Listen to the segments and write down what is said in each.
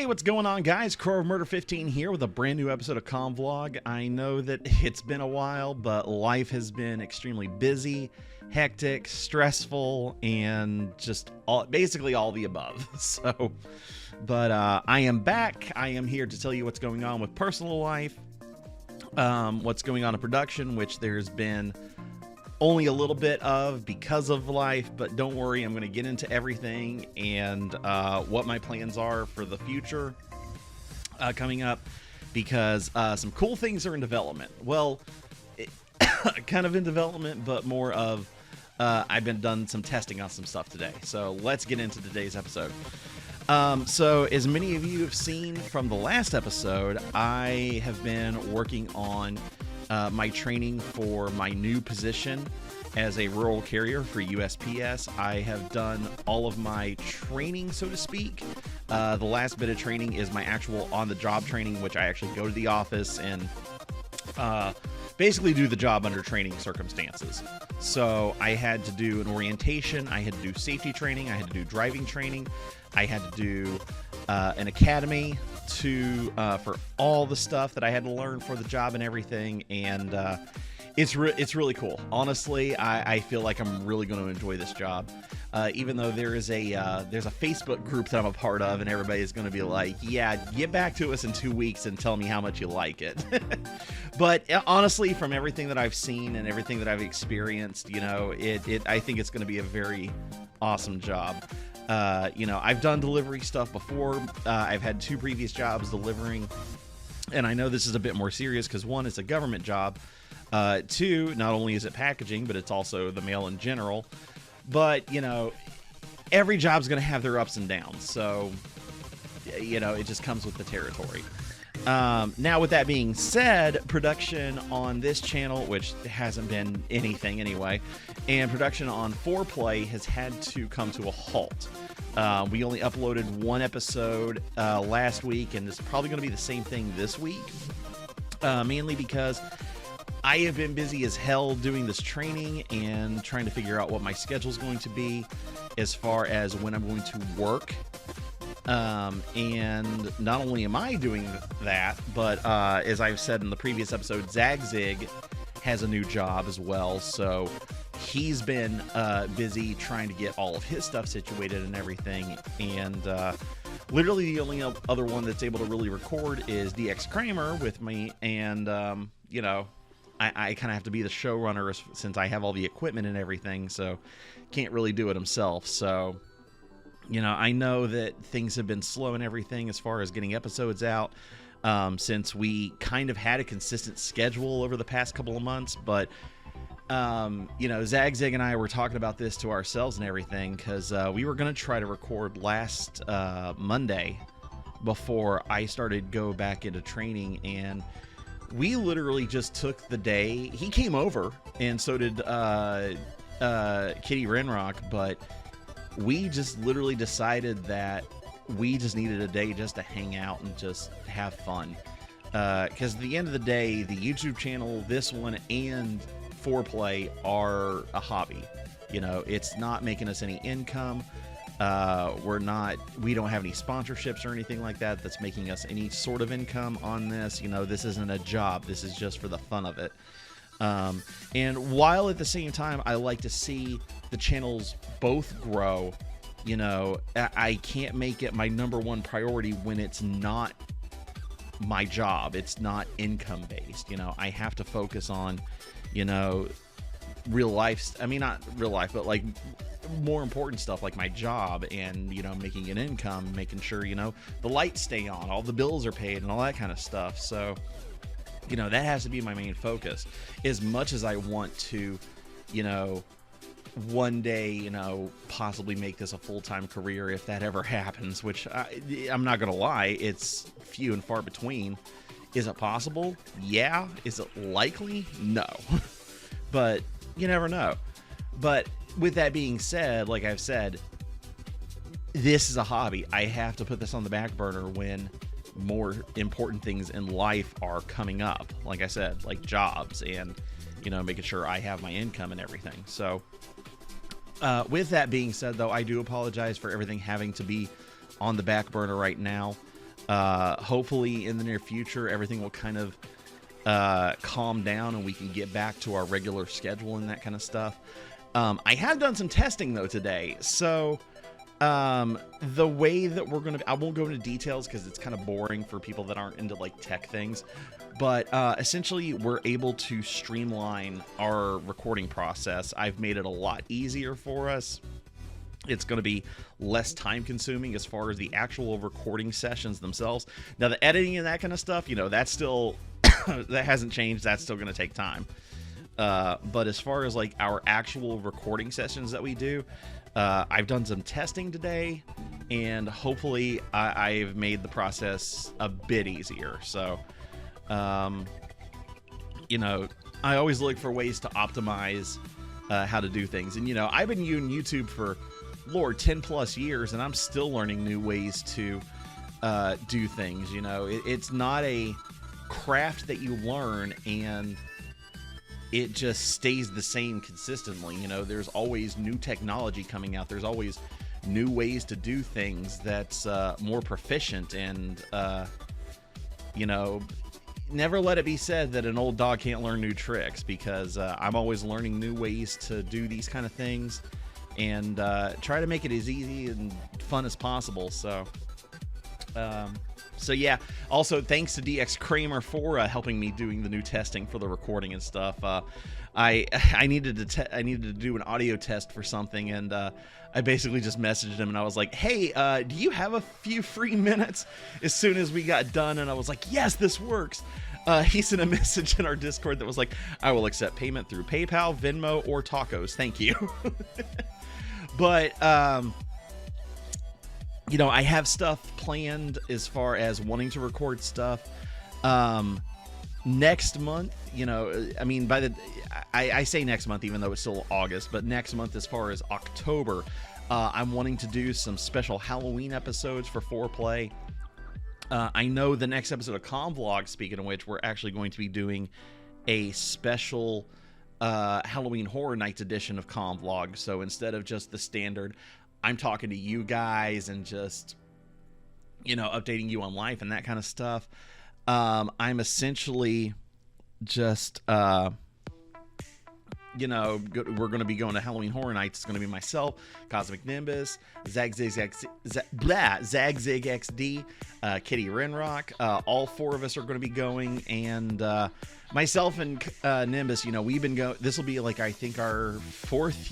what's going on, guys? Crow of Murder 15 here with a brand new episode of Convlog. I know that it's been a while, but life has been extremely busy, hectic, stressful, and just basically all the above. But I am back. I am here to tell you what's going on with personal life, what's going on in production, which there's been only a little bit of because of life, but don't worry, I'm going to get into everything and what my plans are for the future coming up, because some cool things are in development. Well, kind of in development, but more of I've been done some testing on some stuff today. So let's get into today's episode. So as many of you have seen from the last episode, I have been working on my training for my new position as a rural carrier for USPS. I have done all of my training, so to speak. The last bit of training is my actual on-the-job training, which I actually go to the office and basically do the job under training circumstances. So I had to do an orientation, I had to do safety training, I had to do driving training, I had to do an academy for all the stuff that I had to learn for the job and everything, and it's really cool. Honestly, I feel like I'm really going to enjoy this job, even though there's a Facebook group that I'm a part of, and everybody's going to be like, yeah, get back to us in 2 weeks and tell me how much you like it. But honestly, from everything that I've seen and everything that I've experienced, you know, I think it's going to be a very awesome job. You know, I've done delivery stuff before. I've had 2 previous jobs delivering, and I know this is a bit more serious because 1, it's a government job. 2, not only is it packaging, but it's also the mail in general. But, you know, every job's going to have their ups and downs. So, you know, it just comes with the territory. Now, with that being said, production on this channel, which hasn't been anything anyway, and production on 4Play has had to come to a halt. We only uploaded 1 episode last week, and it's probably going to be the same thing this week, mainly because I have been busy as hell doing this training and trying to figure out what my schedule is going to be as far as when I'm going to work. And not only am I doing that, but as I've said in the previous episode, Zagzig has a new job as well. So he's been busy trying to get all of his stuff situated and everything. And literally the only other one that's able to really record is DX Kramer with me. And, you know, I kind of have to be the showrunner since I have all the equipment and everything. So can't really do it himself. So, you know, I know that things have been slow and everything as far as getting episodes out since we kind of had a consistent schedule over the past couple of months. But, you know, Zagzig and I were talking about this to ourselves and everything because we were going to try to record last Monday before I started go back into training. And we literally just took the day. He came over, and so did Kitty Renrock, but we just literally decided that we just needed a day just to hang out and just have fun. Because at the end of the day, the YouTube channel, this one, and 4Play are a hobby. You know, it's not making us any income. We don't have any sponsorships or anything like that that's making us any sort of income on this. You know, this isn't a job. This is just for the fun of it. And while at the same time, I like to see the channels both grow, you know, I can't make it my #1 priority when it's not my job. It's not income based. You know, I have to focus on, you know, real life. I mean, not real life, but like more important stuff like my job and, you know, making an income, making sure, you know, the lights stay on, all the bills are paid and all that kind of stuff. So, you know, that has to be my main focus as much as I want to, you know, one day, you know, possibly make this a full-time career if that ever happens, which I'm not going to lie, it's few and far between. Is it possible? Yeah. Is it likely? No. But you never know. But with that being said, like I've said, this is a hobby. I have to put this on the back burner when more important things in life are coming up. Like I said, like jobs and, you know, making sure I have my income and everything. So with that being said, though, I do apologize for everything having to be on the back burner right now. Hopefully in the near future, everything will kind of calm down and we can get back to our regular schedule and that kind of stuff. I have done some testing though today. So the way that we're going to, I won't go into details because it's kind of boring for people that aren't into like tech things, but essentially we're able to streamline our recording process. I've made it a lot easier for us. It's going to be less time consuming as far as the actual recording sessions themselves. Now the editing and that kind of stuff, you know, that's still, that hasn't changed. That's still going to take time. But as far as like our actual recording sessions that we do, I've done some testing today, and hopefully I've made the process a bit easier. So, you know, I always look for ways to optimize how to do things. And, you know, I've been using YouTube for, Lord, 10 plus years, and I'm still learning new ways to do things. You know, it's not a craft that you learn and it just stays the same consistently. You know, there's always new technology coming out. There's always new ways to do things that's more proficient. And, you know, never let it be said that an old dog can't learn new tricks, because I'm always learning new ways to do these kind of things and try to make it as easy and fun as possible. So, so yeah, also thanks to DX Kramer for helping me doing the new testing for the recording and stuff. I needed to do an audio test for something, and I basically just messaged him and I was like, hey, do you have a few free minutes? As soon as we got done, and I was like, yes, this works. He sent a message in our Discord that was like, I will accept payment through PayPal, Venmo, or tacos. Thank you. But you know, I have stuff planned as far as wanting to record stuff next month. You know, I mean, I say next month, even though it's still August, but next month, as far as October, I'm wanting to do some special Halloween episodes for Foreplay. I know the next episode of Convlog, speaking of which, we're actually going to be doing a special Halloween Horror Nights edition of Convlog. So instead of just the standard, I'm talking to you guys and just, you know, updating you on life and that kind of stuff. I'm essentially just, you know, we're going to be going to Halloween Horror Nights. It's going to be myself, Cosmic Nimbus, Zagzig XD, Kitty Renrock. All four of us are going to be going, and myself and Nimbus, you know, we've been going. This will be like, I think, our fourth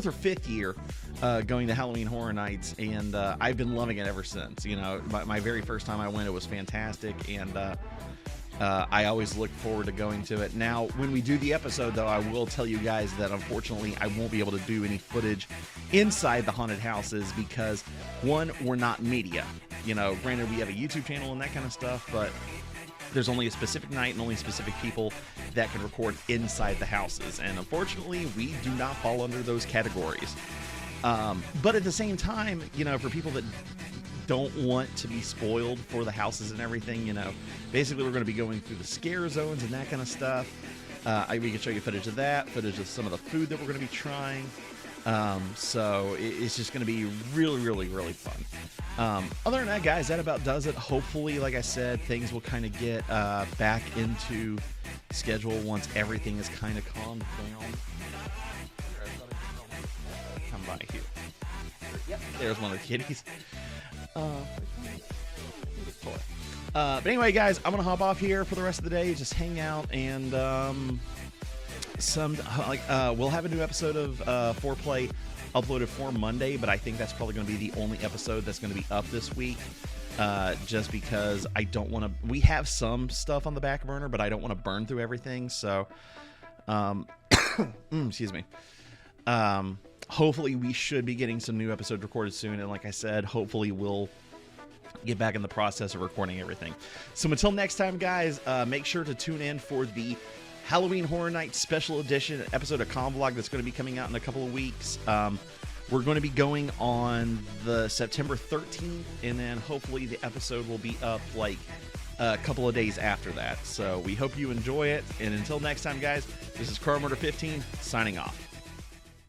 or fifth year going to Halloween Horror Nights, and I've been loving it ever since. You know, my very first time I went, it was fantastic, and I always look forward to going to it. Now, when we do the episode, though, I will tell you guys that unfortunately I won't be able to do any footage inside the haunted houses because, one, we're not media. You know, granted, we have a YouTube channel and that kind of stuff, but there's only a specific night and only specific people that can record inside the houses. And unfortunately, we do not fall under those categories. But at the same time, you know, for people that don't want to be spoiled for the houses and everything, you know, basically we're going to be going through the scare zones and that kind of stuff. We can show you footage of that, footage of some of the food that we're going to be trying. So it's just going to be really, really, really fun. Other than that, guys, that about does it. Hopefully, like I said, things will kind of get back into schedule once everything is kind of calmed down. Come by here. Yep, there's one of the kitties. But anyway, guys, I'm gonna hop off here for the rest of the day, just hang out, and we'll have a new episode of Foreplay uploaded for Monday, but I think that's probably going to be the only episode that's going to be up this week, just because I don't want to. We have some stuff on the back burner, but I don't want to burn through everything. So, excuse me. Hopefully, we should be getting some new episodes recorded soon, and like I said, hopefully we'll get back in the process of recording everything. So until next time, guys, make sure to tune in for the Halloween Horror Nights special edition episode of Convlog that's going to be coming out in a couple of weeks. We're going to be going on the September 13th, and then hopefully the episode will be up like a couple of days after that. So we hope you enjoy it, and until next time, guys, this is Car Murder 15 signing off.